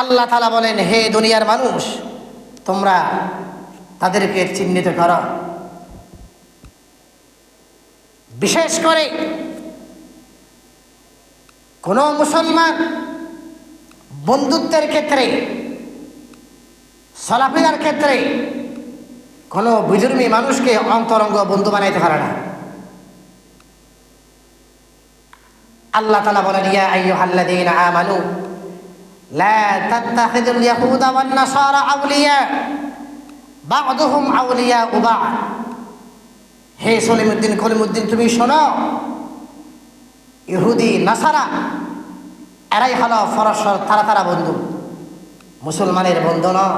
আল্লাহ তাআলা বলেন, হে দুনিয়ার মানুষ, তোমরা তাদেরকে চিহ্নিত করো। বিশেষ করে কোন মুসলমান বন্ধুত্বের ক্ষেত্রে, চলাফেরার ক্ষেত্রে কোনো বিধর্মী মানুষকে অন্তরঙ্গ বন্ধু বানাইতে পারে না। আল্লাহ তাআলা বলেন, ইয়া আইয়ুহাল্লাযীনা আমানু লা তাত্তাখিযুল ইয়াহুদা ওয়ান নাসারা আউলিয়া বা'দুহুম আউলিয়াউ বা'দ। হে কলিমুদ্দিন, তুমি শোনো, ইহুদি নাসারা এরাই হলো পরস্পর তারা বন্ধু, মুসলমানের বন্ধু নয়।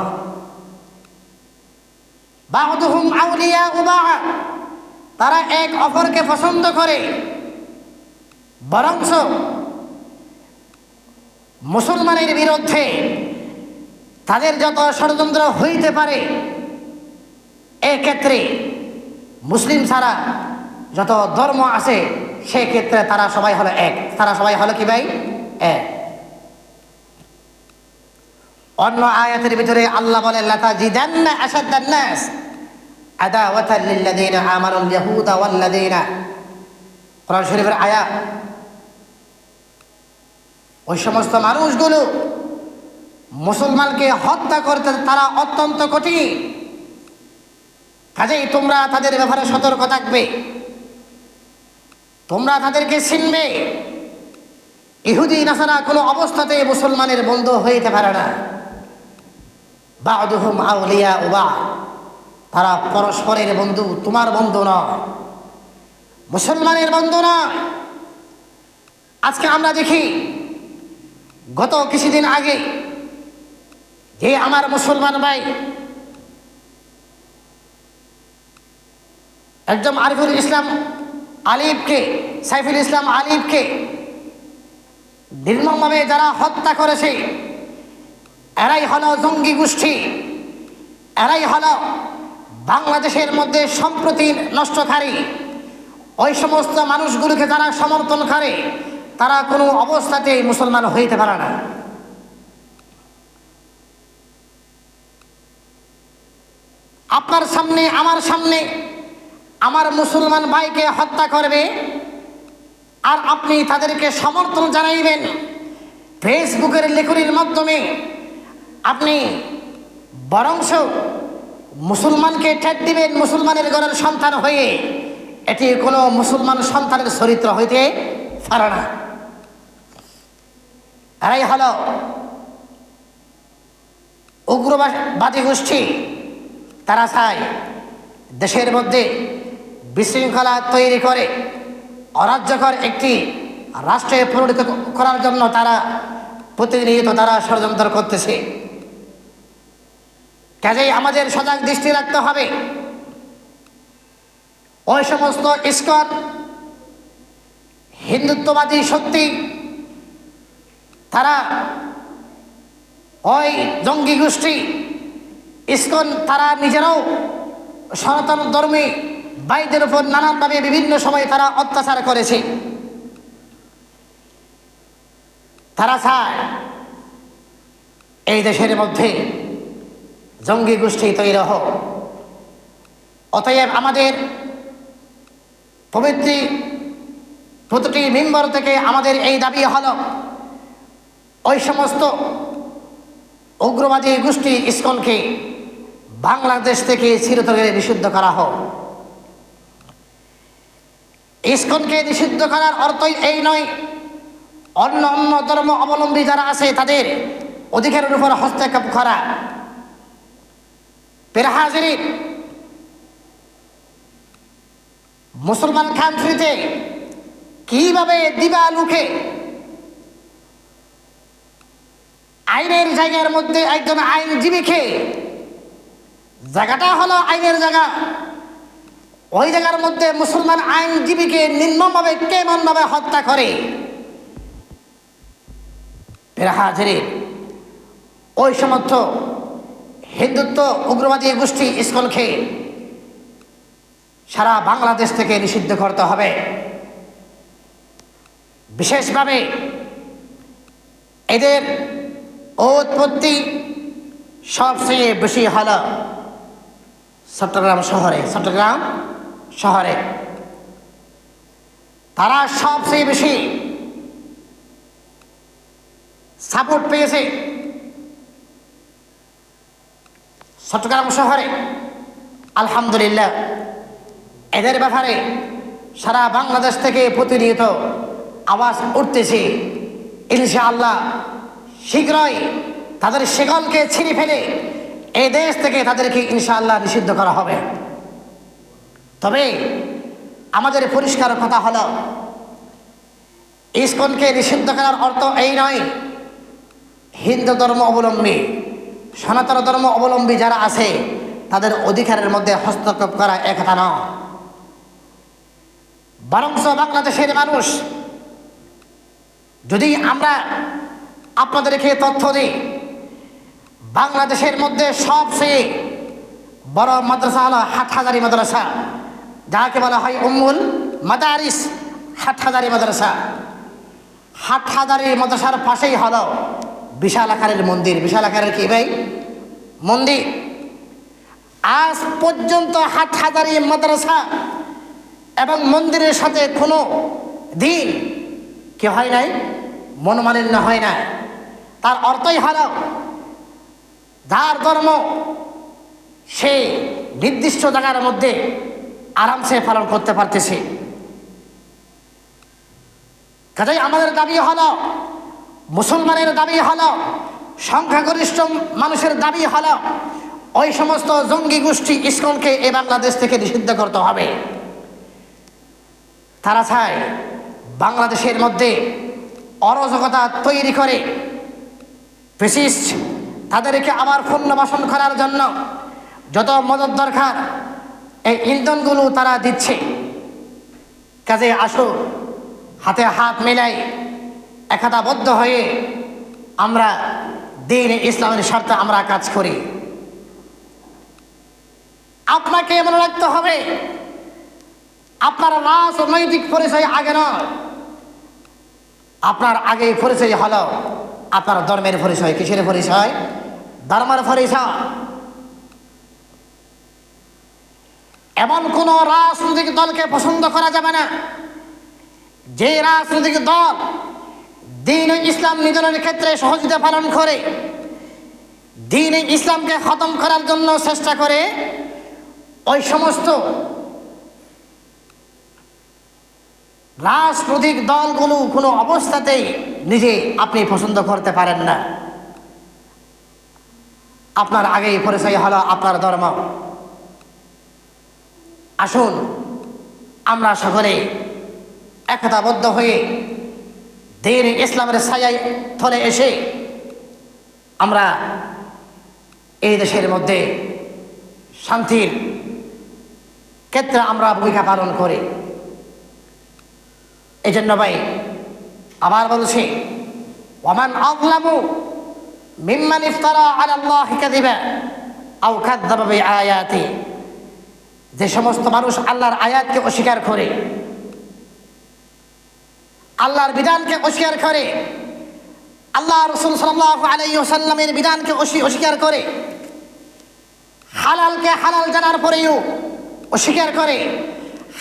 বা'দুহুম আউলিয়াউ বা'দ, তারা এক অপরকে পছন্দ করে, বরঞ্চ মুসলমানের বিরুদ্ধে তাদের যত ষড়যন্ত্র হইতে পারে, এক্ষেত্রে মুসলিম ছাড়া যত ধর্ম আছে সেক্ষেত্রে তারা সবাই হলো এক। তারা সবাই হলো কি ভাই? এক। অন্য আয়াতের ভিতরে আল্লাহ বলেন, লাতাজিদান্না আশাদ্দান নাস আদাওয়াতান লিল্লাযীনা আমানুল ইয়াহুদা ওয়াল্লাযীনা, কোরআন শরীফের আয়াত। ওই সমস্ত মানুষগুলো মুসলমানকে হত্যা করতে তারা অত্যন্ত কঠিন। কাজেই তোমরা তাদের ব্যাপারে সতর্ক থাকবে, তোমরা তাদেরকে চিনবে। ইহুদি নাসারা কোনো অবস্থাতে মুসলমানের বন্ধু হইতে পারে না। বা'দুহুম আউলিয়াউ বা'দ, তারা পরস্পরের বন্ধু, তোমার বন্ধু নয়, মুসলমানের বন্ধু নয়। আজকে আমরা দেখি, গত কিছুদিন আগে যে আমার মুসলমান ভাই একজন আরিফুল ইসলাম আলিফকে, সাইফুল ইসলাম আলিফকে নির্মমভাবে যারা হত্যা করেছে, এরাই হলো জঙ্গি গোষ্ঠী, এরাই হলো বাংলাদেশের মধ্যে সম্প্রীতি নষ্টকারী। ওই সমস্ত মানুষগুলোকে যারা সমর্থন করে, তারা কোনো অবস্থাতেই মুসলমান হইতে পারে না। আপনার সামনে, আমার সামনে আমার মুসলমান ভাইকে হত্যা করবে, আর আপনি তাদেরকে সমর্থন জানাইবেন। ফেসবুকের লেখনির মাধ্যমে আপনি বরংশ মুসলমানকে ঠেট দিবেন মুসলমানের ঘরের সন্তান হয়ে। এটি কোনো মুসলমান সন্তানের চরিত্র হইতে পারে না। এরাই হলো উগ্রবাদী গোষ্ঠী। তারা চায় দেশের মধ্যে বিশৃঙ্খলা তৈরি করে অরাজ্যকর একটি রাষ্ট্রে পরিণত করার জন্য তারা প্রতিনিয়ত তারা ষড়যন্ত্র করতেছে। কাজেই আমাদের সজাগ দৃষ্টি রাখতে হবে। ওই সমস্ত ইসকন হিন্দুত্ববাদী শক্তি, তারা ওই জঙ্গি গোষ্ঠী ইসকন, তারা নিজেরাও সনাতন ধর্মী ভাইদের উপর নানানভাবে বিভিন্ন সময় তারা অত্যাচার করেছে। তারা চায় এই দেশের মধ্যে জঙ্গি গোষ্ঠী তৈরি হোক। অতএব আমাদের প্রতিটি মেম্বার থেকে আমাদের এই দাবি হলো, ওই সমস্ত উগ্রবাদী গোষ্ঠী ইসকনকে বাংলাদেশ থেকে চিরতরে নিষিদ্ধ করা হোক। ইসকনকে নিষিদ্ধ করার অর্থই এই নয় অন্য অন্য ধর্ম অবলম্বী যারা আছে তাদের অধিকারের উপর হস্তক্ষেপ করা। প্রিয় হাজিরিন, মুসলমান কান্ট্রিতে কিভাবে দিবালুকে আইনের জায়গার মধ্যে একজন আইনজীবীকে, জায়গাটা হলো আইনের জায়গা, ওই জায়গার মধ্যে মুসলমান আইনজীবীকে নির্মমভাবে কেমনভাবে হত্যা করে। প্রিয় হাজিরিন, ওই সমস্ত হিন্দুত্ব উগ্রবাদী গোষ্ঠী ইসকনকে সারা বাংলাদেশ থেকে নিষিদ্ধ করতে হবে। বিশেষভাবে এদের উৎপত্তি সবচেয়ে বেশি হল চট্টগ্রাম শহরে তারা সবচেয়ে বেশি সাপোর্ট পেয়েছে চট্টগ্রাম শহরে। আলহামদুলিল্লাহ, এদের ব্যাপারে সারা বাংলাদেশ থেকে প্রতিনিয়ত আওয়াজ উঠতেছে। ইনশাআল্লাহ শীঘ্রই তাদের শেকলকে ছিঁড়ে ফেলে এই দেশ থেকে তাদেরকে ইনশাআল্লাহ নিষিদ্ধ করা হবে। তবে আমাদের পরিষ্কার কথা হলো, ইসকনকে নিষিদ্ধ করার অর্থ এই নয় হিন্দু ধর্ম অবলম্বী, সনাতন ধর্ম অবলম্বী যারা আছে তাদের অধিকারের মধ্যে হস্তক্ষেপ করা একথা নয়। বরঞ্চ বাংলাদেশের মানুষ, যদি আমরা আপনাদেরকে তথ্য দিই, বাংলাদেশের মধ্যে সবচেয়ে বড় মাদ্রাসা হলো হাটহাজারী মাদ্রাসা, যাকে বলা হয় উম্মুল মাদারিস হাটহাজারী মাদ্রাসা। হাটহাজারী মাদ্রাসার পাশেই হলো বিশাল আকারের মন্দির। বিশাল আকারের কি ভাই? মন্দির। আজ পর্যন্ত হাটহাজারী মাদ্রাসা এবং মন্দিরের সাথে কোনো দিন কি হয় নাই, মনোমালিন্য হয় না। তার অর্থই হলো যার ধর্ম সে নির্দিষ্ট জায়গার মধ্যে আরামসে পালন করতে পারতেছে। কাজেই আমাদের দাবি হলো, মুসলমানের দাবি হলো, সংখ্যাগরিষ্ঠ মানুষের দাবি হলো, ওই সমস্ত জঙ্গি গোষ্ঠী ইসকনকে এই বাংলাদেশ থেকে নিষিদ্ধ করতে হবে। তারা চায় বাংলাদেশের মধ্যে অরাজকতা তৈরি করে ফ্যাসিস্ট তাদেরকে আবার পুনর্বাসন করার জন্য যত মদত দরকার এই ইন্ধনগুলো তারা দিচ্ছে। কাজে আসো হাতে হাত মেলাই একতাবদ্ধ হয়ে আমরা দ্বীন ইসলামের স্বার্থে আমরা কাজ করি। আপনাকে মনে রাখতে হবে, আপনার রাজনৈতিক পরিচয় আগে নয়, আপনার আগে পরিচয় হলো আপনার ধর্মের পরিচয়। কিসের পরিচয়? ধর্মের পরিচয়। এমন কোন রাজনৈতিক দলকে পছন্দ করা যাবে না যে রাজনৈতিক দল দ্বীন ইসলাম নিধনের ক্ষেত্রে সহযোগিতা পালন করে, দ্বীন ইসলামকে খতম করার জন্য চেষ্টা করে। ওই সমস্ত রাজনৈতিক দলগুলো কোনো অবস্থাতেই নিজে আপনি পছন্দ করতে পারেন না। আপনার আগেই পরিচয় হলো আপনার ধর্ম। আসুন আমরা সকলে একতাবদ্ধ হয়ে দ্বীন ইসলামের ছায়ায় তলে এসে আমরা এই দেশের মধ্যে শান্তির ক্ষেত্রে আমরা ভূমিকা পালন করি। এই জন্য ভাই আবার বলছি, ওমান আযলামু মিম্মান ইফতারা আলা আল্লাহি কাযিবা আও কাযযাবা বিআয়াতি। যে সমস্ত মানুষ আল্লাহর আয়াতকে অস্বীকার করে, আল্লাহর বিধানকে অস্বীকার করে, আল্লাহ রাসূল সাল্লাল্লাহু আলাইহি ওয়াসাল্লামের বিধানকে অস্বীকার করে, হালালকে হালাল জানার পরেও অস্বীকার করে,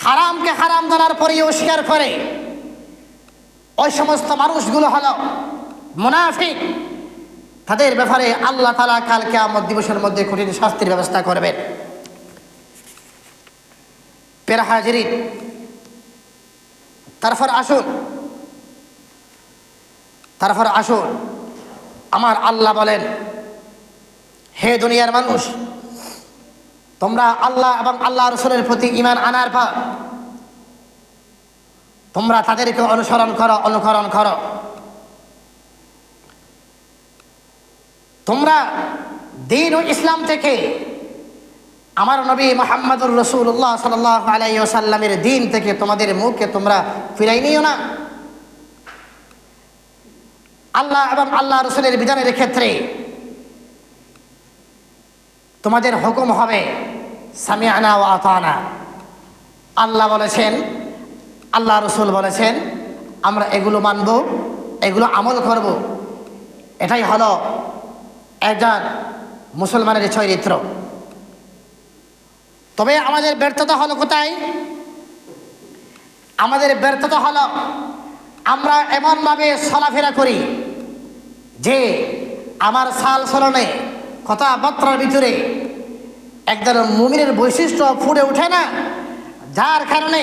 হারামকে হারাম জানার পরেও অস্বীকার করে, ওই সমস্ত মানুষগুলো হলো মুনাফিক। তাদের ব্যাপারে আল্লাহ তাআলা কাল কিয়ামত দিবসের মধ্যে কঠিন শাস্তির ব্যবস্থা করবেন। প্রিয় হাজিরিন, তারপর আসুন আমার আল্লাহ বলেন, হে দুনিয়ার মানুষ, তোমরা আল্লাহ এবং আল্লাহ রাসূলের প্রতি ঈমান আনার পর তোমরা তাদেরকে অনুকরণ করো। তোমরা দ্বীন ও ইসলাম থেকে আমার নবী মুহাম্মদুর রাসূলুল্লাহ সাল্লাল্লাহু আলাইহি ওয়াসাল্লামের দ্বীন থেকে তোমাদের মুখকে তোমরা ফিরাই নিও না। আল্লাহ এবং আল্লাহ রাসূলের বিধানের ক্ষেত্রে তোমাদের হুকুম হবে সামিআনা ওয়া আতানা। আল্লাহ বলেছেন, আল্লাহ রাসূল বলেছেন, আমরা এগুলো মানব, এগুলো আমল করব। এটাই হলো একজন মুসলমানের চরিত্র। তবে আমাদের ব্যর্থতা হলো কোথায়? আমাদের ব্যর্থতা হলো আমরা এমনভাবে চলাফেরা করি যে আমার সাল চলনে কথাবার্তার ভিতরে একজন মুমিনের বৈশিষ্ট্য ফুটে ওঠে না, যার কারণে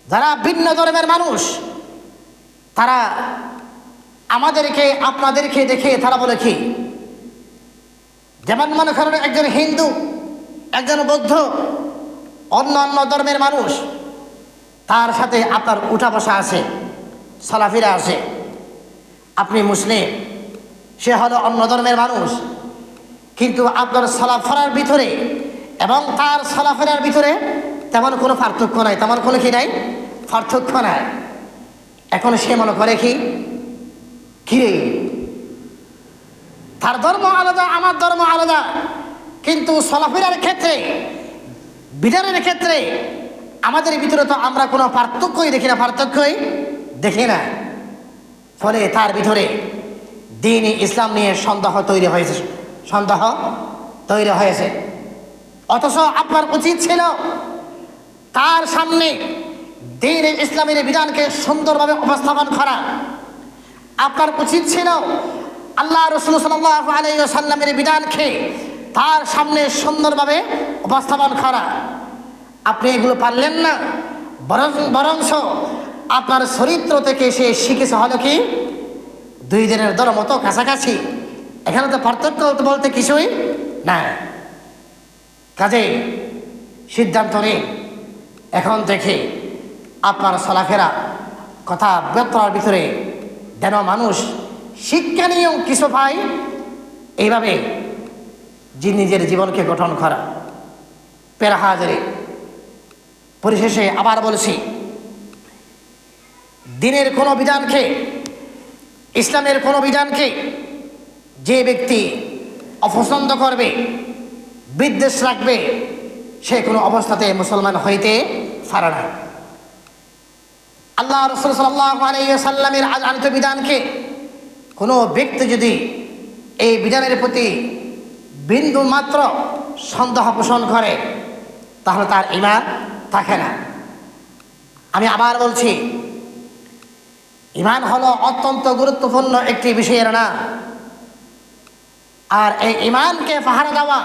যারা ভিন্ন ধর্মের মানুষ তারা আমাদেরকে আপনাদেরকে দেখে তারা বলে কি, যেমন মনে করেন একজন হিন্দু, একজন বৌদ্ধ, অন্য অন্য ধর্মের মানুষ, তার সাথে আপনার উঠা বসা আছে, চলাফেরা আছে। আপনি মুসলিম, সে হলো অন্য ধর্মের মানুষ, কিন্তু আপনার চলাফেরার ভিতরে এবং তার চলাফেরার ভিতরে তেমন কোনো পার্থক্য নাই, তেমন কোনো কি নাই, পার্থক্য নাই। এখন সে মনে করে কি রে, তার ধর্ম আলাদা, আমার ধর্ম আলাদা, কিন্তু চলাফেরার ক্ষেত্রে, বিধানের ক্ষেত্রে আমাদের ভিতরে তো আমরা কোনো পার্থক্যই দেখি না, পার্থক্যই দেখি না। ফলে তার ভিতরে দ্বীন ইসলাম নিয়ে সন্দেহ তৈরি হয়েছে। অথচ আপনার উচিত ছিল তার সামনে দ্বীন ইসলামের বিধানকে সুন্দরভাবে উপস্থাপন করা। আপনার উচিত ছিল আল্লাহ রাসূল সাল্লাল্লাহু আলাইহি ওয়াসাল্লামের বিধানকে তার সামনে সুন্দরভাবে উপস্থাপন করা। আপনি এগুলো পারলেন না, বরঞ্চ আপনার চরিত্র থেকে সে শিখেছে হলো কি দুই দিনের দর মতো কাছাকাছি। এখানে তো পার্থক্য বলতে কিছুই না। কাজে সিদ্ধান্ত নিন, এখন থেকে আপনার চলাফেরা কথাবার্তার ভিতরে যেন মানুষ শিক্ষণীয় কিছু পায়, এইভাবে নিজের জীবনকে গঠন করা। পেরা হাজারে পরিশেষে আবার বলছি, দ্বীনের কোনো বিধানকে, ইসলামের কোনো বিধানকে যে ব্যক্তি অপছন্দ করবে, বিদ্বেষ রাখবে, সে কোনো অবস্থাতে মুসলমান হইতে পারে না। আল্লাহ রাসূল সাল্লাল্লাহু আলাইহি ওয়াসাল্লামের আনিত বিধানকে কোনো ব্যক্তি যদি এই বিধানের প্রতি বিন্দু মাত্র সন্দেহ পোষণ করে, তাহলে তার ঈমান থাকে না। আমি আবার বলছি, ঈমান হলো অত্যন্ত গুরুত্বপূর্ণ একটি বিষয়ের নাম। আর এই ঈমানকে পাহারা দেওয়া,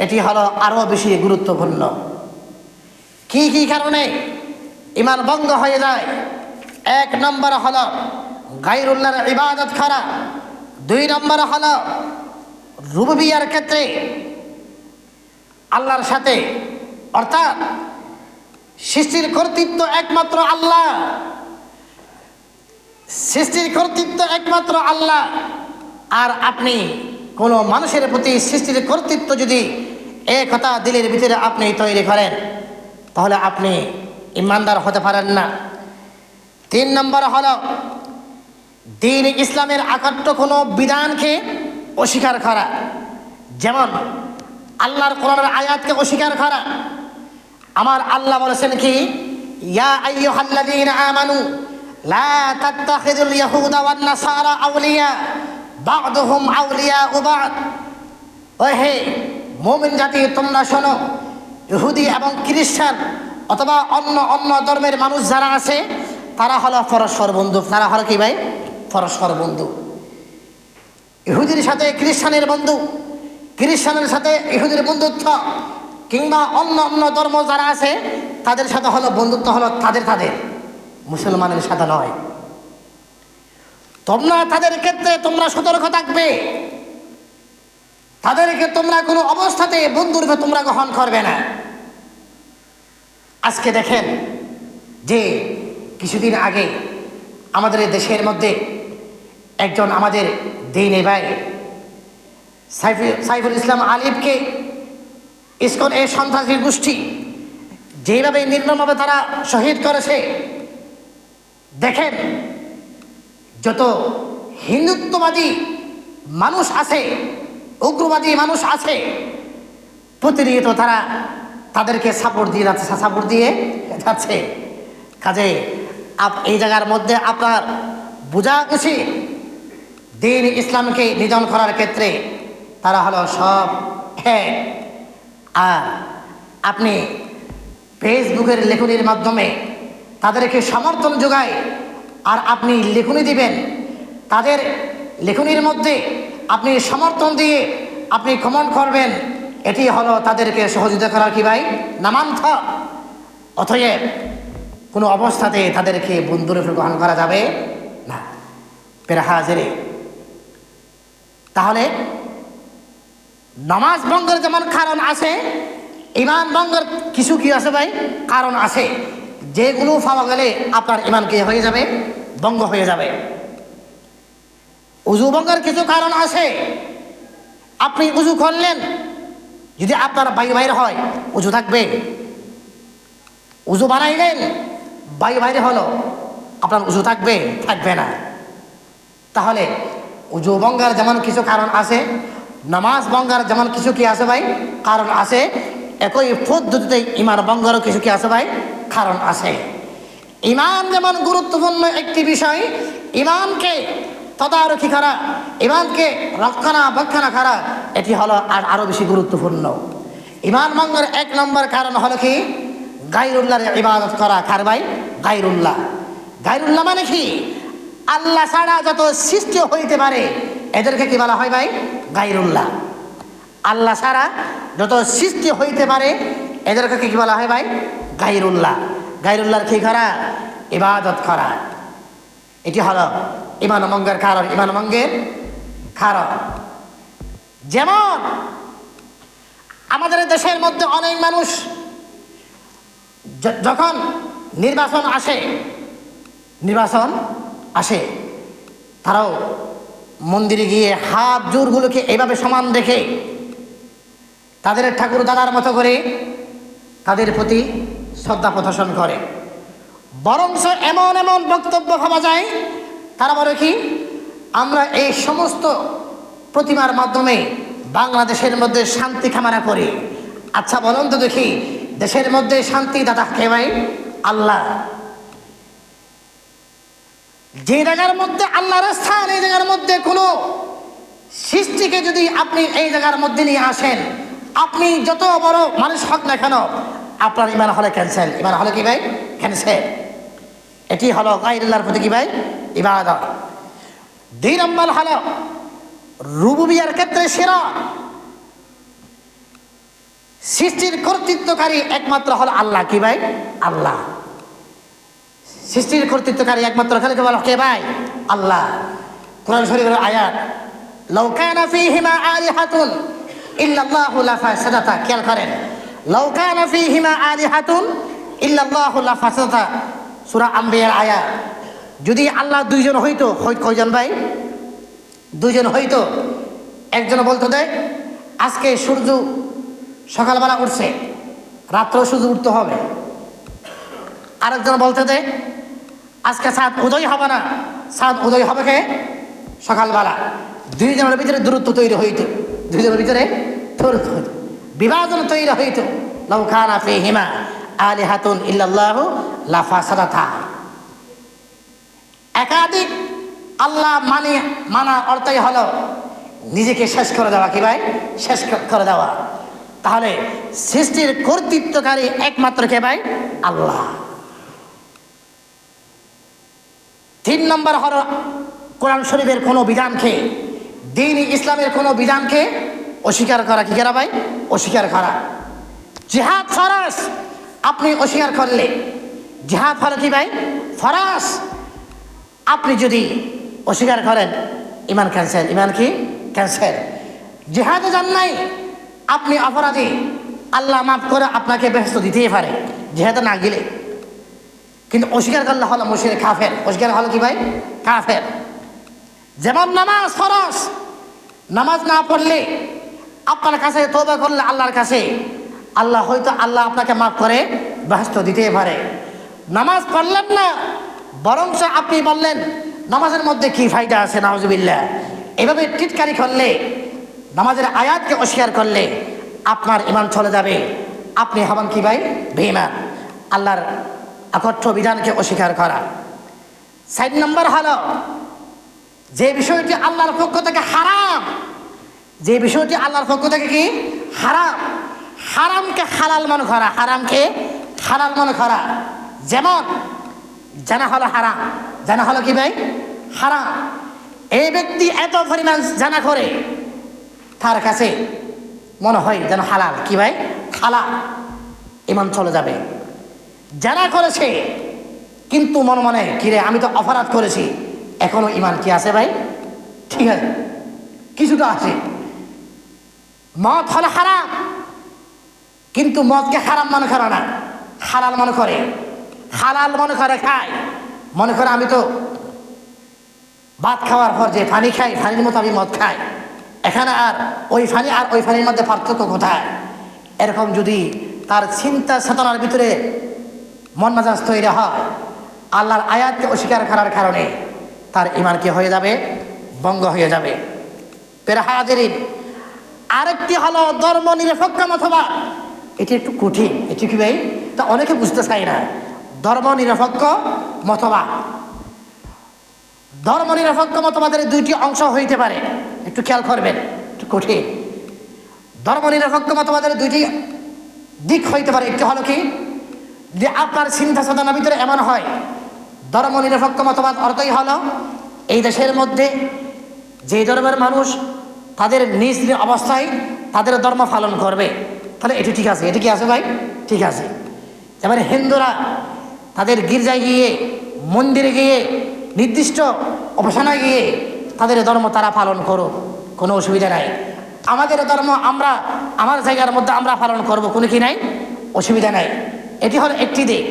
এটি হলো আরও বেশি গুরুত্বপূর্ণ। কি কি কারণে ঈমান ভঙ্গ হয়ে যায়? এক নম্বর হলো গায়রুল্লাহর ইবাদত করা। দুই নম্বর হলো রুবুবিয়ার ক্ষেত্রে আল্লাহর সাথে, অর্থাৎ সৃষ্টির কর্তৃত্ব একমাত্র আল্লাহ, সৃষ্টির কর্তৃত্ব একমাত্র আল্লাহ। আর আপনি কোনো মানুষের প্রতি সৃষ্টির কর্তৃত্ব যদি এই কথা দিলের ভিতরে আপনি তৈরি করেন, তাহলে আপনি ইমানদার হতে পারেন না। তিন নম্বর হলো দ্বীন ইসলামের আকাট্য কোনো বিধানকে অস্বীকার করা, যেমন আল্লাহর কোরআনের আয়াতকে অস্বীকার করা। আমার আল্লাহ বলেছেন কি, ইয়া আইয়ুহাল্লাযীনা আমানু লা তাত্তাখিযুল ইয়াহুদা ওয়ান নাসারা আউলিয়া বা'দুহুম আউলিয়াউ বা'দ। ওহে মুমিন জাতি, তোমরা শোনো, ইহুদি এবং খ্রিস্টান অথবা অন্য অন্য ধর্মের মানুষ যারা আছে, তারা হলো পরস্পর বন্ধু। তারা হলো কি ভাই? পরস্পর বন্ধু। ইহুদির সাথে খ্রিস্টানের বন্ধু, খ্রিস্টানের সাথে ইহুদির বন্ধুত্ব, কিংবা অন্য অন্য ধর্ম যারা আছে তাদের সাথে হলো বন্ধুত্ব, হলো তাদের মুসলমানের সাথে নয়। তোমরা তাদের ক্ষেত্রে তোমরা সতর্ক থাকবে, তাদেরকে তোমরা কোনো অবস্থাতে বন্ধুরূপে তোমরা গ্রহণ করবে না। আজকে দেখেন যে কিছুদিন আগে আমাদের দেশের মধ্যে একজন আমাদের দ্বীনি ভাই সাইফুল ইসলাম আলিফকে ইসকন এই সন্ত্রাসী গোষ্ঠী যেভাবে নির্মমভাবে তারা শহীদ করেছে, দেখেন যত হিন্দুত্ববাদী মানুষ আছে, উগ্রবাদী মানুষ আছে, প্রতিনিয়ত তারা তাদেরকে সাপোর্ট দিয়ে যাচ্ছে। কাজে এই জায়গার মধ্যে আপনার বোঝা উচিত দ্বীন ইসলামকে নিধন করার ক্ষেত্রে তারা হলো সব এক। আর আপনি ফেসবুকের লেখনির মাধ্যমে তাদেরকে সমর্থন যোগায় আর আপনি লেখনি দিবেন, তাদের লেখনির মধ্যে আপনি সমর্থন দিয়ে আপনি কমেন্ট করবেন, এটি হলো তাদেরকে সহযোগিতা করার কি ভাই নামান্থ। অতএব কোনো অবস্থাতে তাদেরকে বন্ধুরূপে গ্রহণ করা যাবে না। পেরা হাজিরে, তাহলে নামাজ ভঙ্গের যেমন কারণ আছে, ইমান ভঙ্গের কিছু কি আছে ভাই কারণ আছে, যেগুলো পাওয়া গেলে আপনার ইমান কি হয়ে যাবে, ভঙ্গ হয়ে যাবে। উজু ভঙ্গের কিছু কারণ আছে, আপনি উজু করলেন, যদি আপনার বায়ু বাইরে হয় উজু থাকবে? উজু বানাইলেন, বায়ু বাইরে হলো, আপনার উজু থাকবে? থাকবে না। তাহলে উজু ভঙ্গের যেমন কিছু কারণ আছে, নামাজ ভঙ্গের যেমন কিছু কি আছে ভাই কারণ আছে, একই পদ্ধতিতে ইমান ভঙ্গেরও কিছু কি আছে ভাই কারণ আছে। ইমান যেমন গুরুত্বপূর্ণ একটি বিষয়, ইমানকে তদারকি করা, ইমানকে রক্ষণাবেক্ষণ করা, এটি হলো আরো বেশি গুরুত্বপূর্ণ। ইমান ভঙ্গের এক নম্বর কারণ হলো কি গায়রুল্লাহর ইবাদত করা। কার ভাই? গায়রুল্লাহ। গায়রুল্লাহ মানে কি? আল্লাহ ছাড়া যত সৃষ্টি হইতে পারে এদেরকে কি বলা হয় ভাই? গায়রুল্লাহ। আল্লাহ ছাড়া যত সৃষ্টি হইতে পারে এদেরকে কি বলা হয় ভাই? গায়রুল্লাহ। গায়রুল্লাহর কি করা? ইবাদত করা। এটি হলো ইমান ভঙ্গের কারণ। ইমান ভঙ্গের কারণ যেমন আমাদের দেশের মধ্যে অনেক মানুষ যখন নির্বাচন আসে তারাও মন্দিরে গিয়ে হাত জোরগুলোকে এইভাবে সমান রেখে তাদের ঠাকুর দাদার মতো করে তাদের প্রতি শ্রদ্ধা প্রদর্শন করে। বরঞ্চ এমন এমন বক্তব্য ভাবা যায়, তারা বলে কি আমরা এই সমস্ত প্রতিমার মাধ্যমে বাংলাদেশের মধ্যে শান্তি কামনা করি। আচ্ছা বলুন তো দেখি, দেশের মধ্যে শান্তি দাতা কে ভাই? আল্লাহ। যে জায়গার মধ্যে আল্লাহর স্থান, এই জায়গার মধ্যে কোনো সৃষ্টিকে যদি আপনি এই জায়গার মধ্যে নিয়ে আসেন, আপনি যত বড় মানুষ হোক না কেন, আপনার ইমান হলে ক্যান্সেল। ইমান হলে কি ভাই? ক্যান্সেল। এটি হলো গায়রুল্লাহর প্রতি কি ভাই? ইবাদত। 2 নম্বর হলো রুবুবিয়ার ক্ষেত্রে শিরক। সৃষ্টির কর্তৃত্বকারী একমাত্র হলো আল্লাহ। কি ভাই? আল্লাহ। সৃষ্টির কর্তৃত্বকারী একমাত্র খালিকে বলা কে ভাই? আল্লাহ। কোরআন শরীফের আয়াত, লাউ কানা ফীহিমা আলিহাতুন ইল্লাল্লাহু লাফাসাদাতা। খেয়াল করেন, লাউ কানা ফীহিমা আলিহাতুন ইল্লাল্লাহু লাফাসাদাতা, সূরা আম্বিয়ার আয়াত। যদি আল্লাহ দুইজন হইতো, কয়জন ভাই? দুইজন হইতো। একজন বলতো দেয় আজকে সূর্য সকালবেলা উঠছে, রাত্র সূর্য উঠতে হবে। আরেকজন বলতে দেয় আজকে চাঁদ উদয় হবে না, চাঁদ উদয় হবে কে? সকালবেলা। দুইজনের ভিতরে দূরত্ব তৈরি হইতো, দুইজনের ভিতরে দূরত্ব হইতো, বিভাজন তৈরি হইতো। লাউ কানা ফীহিমা আলিহাতুন ইল্লাল্লাহু লাফাসাদাতা। একাধিক আল্লাহ মানার অর্থই হলো নিজেকে শেষ করে দেওয়া। কি ভাই? শেষ করে দেওয়া। তাহলে সৃষ্টির কর্তৃত্বকারী একমাত্র কে ভাই? আল্লাহ। 3 নম্বর হলো কোরআন শরীফের কোনো বিধানকে, দ্বীন ইসলামের কোনো বিধানকে অস্বীকার করা। কি করা ভাই? অস্বীকার করা। জিহাদ ফরজ, আপনি অস্বীকার করলে জিহাদ হলো কি ভাই? ফরজ। আপনি যদি অস্বীকার করেন ইমান ক্যান্সেল। ইমান কি? ক্যান্সেল। জিহাদে যান নাই, আপনি অপরাধী, আল্লাহ মাফ করে আপনাকে বেহেশত দিতেই পারে জিহাদে না গেলে। কিন্তু অস্বীকার করলে হলো মুশরিক, কাফের। অস্বীকার হলো কি ভাই? কাফের। যেমন নামাজ ফরজ, নামাজ না পড়লে আপনার কাছে তওবা করলে আল্লাহর কাছে আল্লাহ হয়তো আল্লাহ আপনাকে মাফ করে বেহেশত দিতেই পারে। নামাজ পড়লেন না, বরঞ্চ আপনি বললেন নামাজের মধ্যে কি ফায়দা আছে, নাউজুবিল্লাহ, এভাবে টিটকারি করলে, নামাজের আয়াতকে অস্বীকার করলে আপনার ইমান চলে যাবে। আপনি হবেন কি ভাই? বেঈমান। আল্লাহর আকর্ষ বিধানকে অস্বীকার করা। 4 নম্বর হলো যে বিষয়টি আল্লাহর পক্ষ থেকে হারাম, যে বিষয়টি আল্লাহর পক্ষ থেকে কি হারাম, হারামকে হালাল মনে করা, হারামকে হালাল মনে করা। যেমন জানা হলো হারাম, জানা হলো কি ভাই হারাম। এই ব্যক্তি এত পরিমাণ জানা করে তার কাছে মনে হয় যেন হালাল, কি ভাই হালাল, ইমান চলে যাবে। জানা করেছে কিন্তু মনে মনে কিরে আমি তো অপরাধ করেছি, এখনো ইমান কি আছে ভাই, ঠিক আছে কিছুটা আছে। মদ হলো হারাম কিন্তু মদকে হারাম মনে করে না, হালাল মনে করে, হালাল মনে করে খায়, মনে করে আমি তো ভাত খাওয়ার পর যে পানি খাই পানির মতো আমি মদ খাই, এখানে আর ওই পানি আর ওই পানির মধ্যে পার্থক্য কোথায়। এরকম যদি তার চিন্তা চেতনার ভিতরে মন মেজাজ তৈরি হয়, আল্লাহর আয়াতকে অস্বীকার করার কারণে তার ইমান কি হয়ে যাবে, ভঙ্গ হয়ে যাবে। প্রিয় হাজিরিন, আরেকটি হলো ধর্ম নিরপেক্ষ মতবাদ। এটি একটু কঠিন, এটি কি ভাই তা অনেকে বুঝতে চায় না। ধর্ম নিরপেক্ষ মতবাদ, ধর্ম নিরপেক্ষ মতবাদের দুইটি অংশ হইতে পারে, একটু খেয়াল করবেন, একটু কঠিন। ধর্ম নিরপেক্ষ মতবাদের দুইটি দিক হইতে পারে। একটি হলো কি যে আপনার চিন্তা চেতনার ভিতরে এমন হয়, ধর্ম নিরপেক্ষ মতবাদ অর্থই হলো এই দেশের মধ্যে যে ধর্মের মানুষ তাদের নিজ নিজ অবস্থায় তাদের ধর্ম পালন করবে, তাহলে এটি ঠিক আছে, এটি কি আছে ভাই ঠিক আছে। এবারে হিন্দুরা তাদের গির্জায় গিয়ে মন্দিরে গিয়ে নির্দিষ্ট উপাসনায় গিয়ে তাদের ধর্ম তারা পালন করুক, কোনো অসুবিধা নাই। আমাদের ধর্ম আমরা আমার জায়গার মধ্যে আমরা পালন করব, কোনো কি নাই, অসুবিধা নাই। এটি হলো একটি দিক।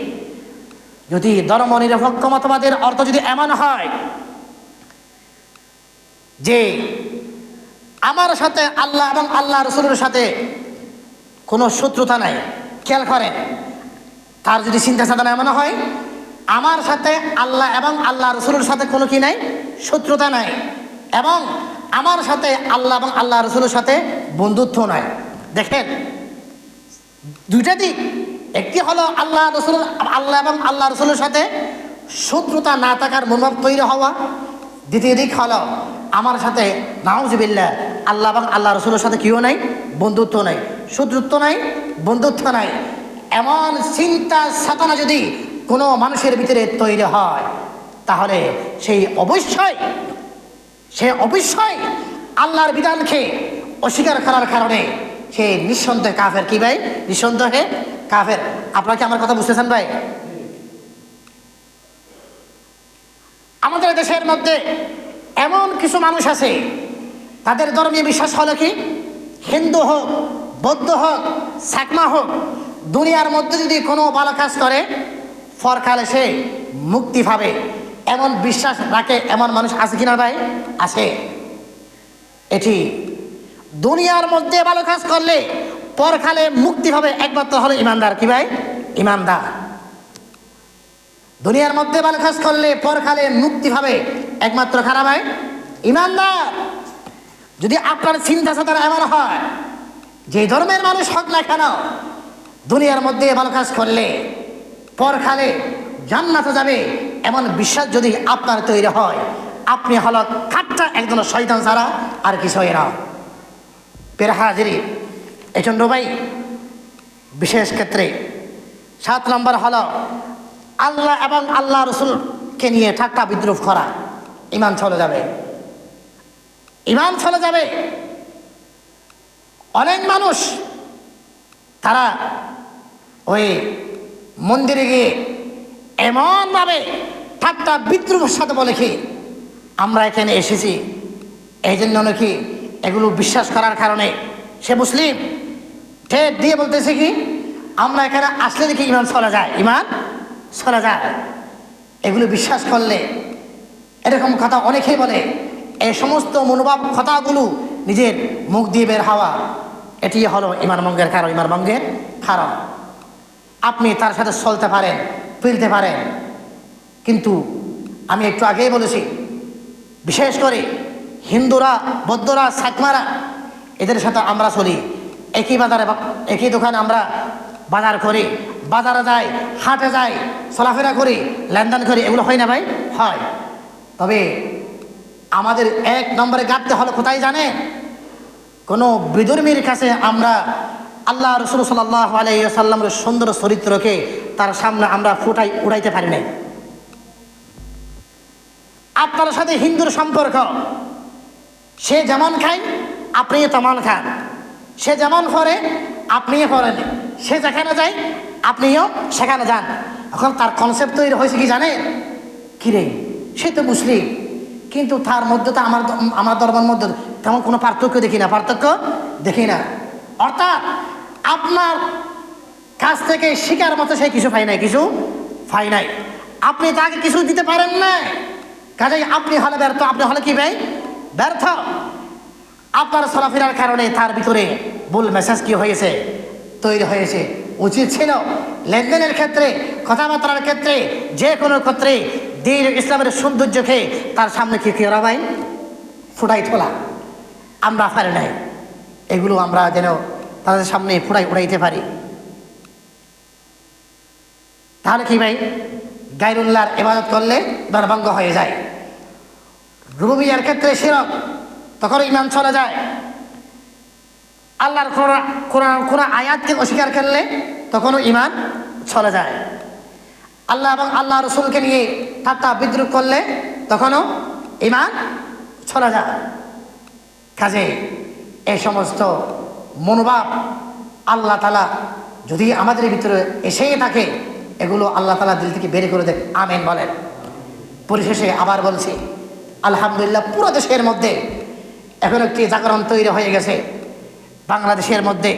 যদি ধর্ম নিরপেক্ষ মতবাদের অর্থ যদি এমন হয় যে আমার সাথে আল্লাহ এবং আল্লাহ রসুলের সাথে কোনো শত্রুতা নাই, খেয়াল করেন, তার যদি চিন্তা চেতনা এমন হয় আমার সাথে আল্লাহ এবং আল্লাহ রসুলের সাথে কোনো কি নাই, শত্রুতা নাই, এবং আমার সাথে আল্লাহ এবং আল্লাহ রসুলের সাথে বন্ধুত্ব নাই। দেখেন দুইটা দিক, একটি হলো আল্লাহ রসুল, আল্লাহ এবং আল্লাহ রসুলের সাথে শত্রুতা না থাকার মনোভাব তৈরি হওয়া। দ্বিতীয় দিক হলো আমার সাথে নাউজুবিল্লাহ আল্লাহ এবং আল্লাহ রসুলের সাথে কেউ নাই, বন্ধুত্ব নাই, শত্রুত্ব নাই, বন্ধুত্ব নাই। এমন চিন্তা চেতনা যদি কোনো মানুষের ভিতরে তৈরি হয়, তাহলে সে অবশ্যই আল্লাহর বিধানকে অস্বীকার করার কারণে সে নিঃসন্দেহে কাফের। কি ভাই নিঃসন্দেহে কাফের। আপনারা কি আমার কথা বুঝতেছেন ভাই? আমাদের দেশের মধ্যে এমন কিছু মানুষ আছে তাদের ধর্মীয় বিশ্বাস হলো কি হিন্দু হোক, বৌদ্ধ হোক, চাকমা হোক, দুনিয়ার মধ্যে যদি কোনো ভালো কাজ করে পরকালে সে মুক্তি পাবে, এমন বিশ্বাস রাখে। এমন মানুষ আছে কিনা ভাই? আছে। এটি দুনিয়ার মধ্যে ভালো কাজ করলে পরকালে মুক্তি পাবে একমাত্র হলো ইমানদার। কি ভাই? ইমানদার। দুনিয়ার মধ্যে ভালো কাজ করলে পরকালে মুক্তি পাবে একমাত্র কারা ভাই? ইমানদার। যদি আপনার চিন্তা চেতনা এমন হয় যে ধর্মের মানুষ হোক না কেন দুনিয়ার মধ্যে ভালো কাজ করলে পরকালে জান্নাতে যাবে, এমন বিশ্বাস যদি আপনার তৈরি হয়, আপনি হলো খাট্টা একজন শয়তান ছাড়া আর কিছুই না। প্রিয় হাজিরিন, এজন্য ভাই বিশেষ ক্ষেত্রে 7 নম্বর হলো আল্লাহ এবং আল্লাহ রসুলকে নিয়ে ঠাট্টা বিদ্রুপ করা, ইমান চলে যাবে, ইমান চলে যাবে। অনেক মানুষ তারা ওই মন্দিরে গিয়ে এমনভাবে ঠাট্টা বিদ্রুপের সাথে বলে কি আমরা এখানে এসেছি এই জন্য নাকি, এগুলো বিশ্বাস করার কারণে সে মুসলিম ঠেট দিয়ে বলতেছে কি আমরা এখানে আসলে দেখি ইমান চলে যায়, ইমান চলে যায়। এগুলো বিশ্বাস করলে এরকম কথা অনেকেই বলে। এই সমস্ত মনোভাব কথাগুলো নিজের মুখ দিয়ে বের হওয়া, এটি হলো ইমান ভঙ্গের কারণ। ইমান ভঙ্গের কারণ আপনি তার সাথে চলতে পারেন, ফিরতে পারেন, কিন্তু আমি একটু আগেই বলেছি বিশেষ করে হিন্দুরা, বৌদ্ধরা, চাকমারা এদের সাথে আমরা চলি, একই বাজারে একই দোকানে আমরা বাজার করি, বাজারে যাই, হাটে যাই, চলাফেরা করি, লেনদেন করি, এগুলো হয় না ভাই? হয়। তবে আমাদের এক নম্বরে গাঁথতে হলো কোথায় জানে? কোনো বিধর্মীর কাছে আমরা আল্লাহ রসুল সাল্লাল্লাহু আলাইহি ওয়াসাল্লামের সুন্দর চরিত্রকে তার সামনে আমরা উড়াইতে পারি নাই। আপনার সাথে হিন্দুর সম্পর্ক, সে যেমন খায় আপনি তেমন খান, সে যেমন পড়ে আপনিও পড়েন, সে যেখানে যায় আপনিও সেখানে যান। এখন তার কনসেপ্ট তৈরি হয়েছে কি জানেন? কিরে, সে তো মুসলিম, কিন্তু তার মধ্যে তো আমার ধর্মের মধ্যে তেমন কোনো পার্থক্য দেখি না। অর্থাৎ আপনার কাছ থেকে শিকার মতো সে কিছু পায় নাই, আপনি তাকে কিছু দিতে পারেন না। কাজেই আপনি হলে ব্যর্থ, আপনি হলে কি ভাই? ব্যর্থ। আপনার চলাফেরার কারণে তার ভিতরে ভুল মেসেজ কি হয়েছে? তৈরি হয়েছে। উচিত ছিল লেনদেনের ক্ষেত্রে, কথাবার্তার ক্ষেত্রে, যে কোনো ক্ষেত্রে দ্বীন ইসলামের সৌন্দর্যকে তার সামনে কি করা ভাই? ফুটাই তোলা। আমরা পারি নাই, এগুলো আমরা যেন তাদের সামনে উড়াইতে পারি। তাহলে কি ভাই? গায়রুল্লাহর ইবাদত করলে দরভঙ্গ হয়ে যায়। রুবুবিয়্যার ক্ষেত্রে শিরক, তখন ঈমান চলে যায়। আল্লাহর কোন আয়াতকে অস্বীকার করলে তখনও ঈমান চলে যায়। আল্লাহ এবং আল্লাহ রসুলকে নিয়ে ঠাট্টা বিদ্রুপ করলে তখনও ঈমান চলে যায়। কাজে এই সমস্ত মনোভাব আল্লাহ তাআলা যদি আমাদের ভিতরে এসেই থাকে, এগুলো আল্লাহ তাআলা দিল থেকে বের করে দেন। আমিন বলেন। পরিশেষে আবার বলছি, আলহামদুলিল্লাহ, পুরো দেশের মধ্যে এখন একটি জাগরণ তৈরি হয়ে গেছে। বাংলাদেশের মধ্যে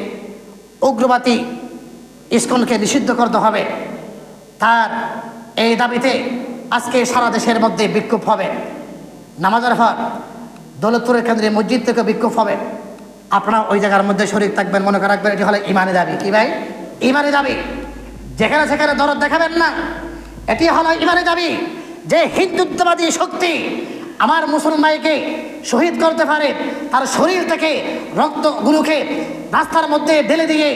উগ্রবাদী ইসকনকে নিষিদ্ধ করতে হবে, তার এই দাবিতে আজকে সারা দেশের মধ্যে বিক্ষোভ হবে। নামাজের পর দৌলতপুরের কেন্দ্রে মসজিদ থেকে বিক্ষোভ হবে। আপনারা ওই জায়গার মধ্যে শরীক থাকবেন, মনে করে রাখবেন, এটি হলো ইমানি দাবি। কি ভাই? ইমানি দাবি। যেখানে সেখানে দরদ দেখাবেন না, এটি হলো ইমানি দাবি যে হিন্দুত্ববাদী শক্তি আমার মুসলমানকে শহীদ করতে পারে, তার শরীর থেকে রক্তগুলোকে রাস্তার মধ্যে ঢেলে দিয়ে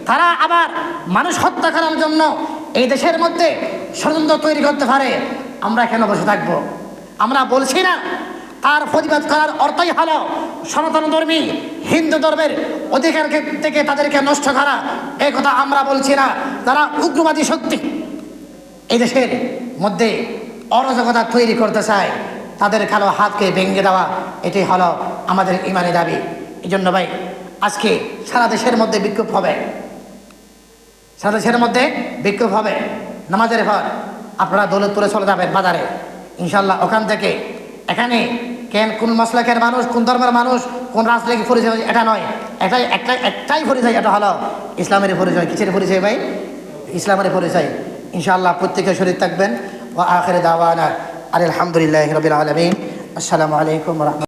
তারা আবার মানুষ হত্যা করার জন্য এই দেশের মধ্যে ষড়যন্ত্র তৈরি করতে পারে। আমরা কেন বসে থাকবো? আমরা বলছি না তার প্রতিবাদ করার অর্থই হলো সনাতন ধর্মী হিন্দু ধর্মের অধিকার থেকে তাদেরকে নষ্ট করা, এই কথা আমরা বলছি না। তারা উগ্রবাদী শক্তি এই দেশের মধ্যে অরাজকতা তৈরি করতে চায়, তাদের কালো হাতকে ভেঙে দেওয়া, এটি হলো আমাদের ইমানি দাবি। এই জন্য ভাই আজকে সারা দেশের মধ্যে বিক্ষোভ হবে, সারা দেশের মধ্যে বিক্ষোভ হবে। নামাজের পর আপনারা দৌলতপুরে চলে যাবেন বাজারে, ইনশাল্লাহ। ওখান থেকে এখানে কোন মাসলাকের মানুষ, কোন ধর্মের মানুষ, কোন রাজনৈতিক পরিচয় এটা নয়, একটাই পরিচয়, এটা হলো ইসলামের পরিচয়। কিসের পরিচয় ভাই? ইসলামের পরিচয়। ইনশাআল্লাহ প্রত্যেকে শরীর থাকবেন। ওয়া আখির দাওয়ানা আলহামদুলিল্লাহি রাব্বিল আলামিন। আসসালামু আলাইকুম ওয়া রাহমাতুল্লাহ।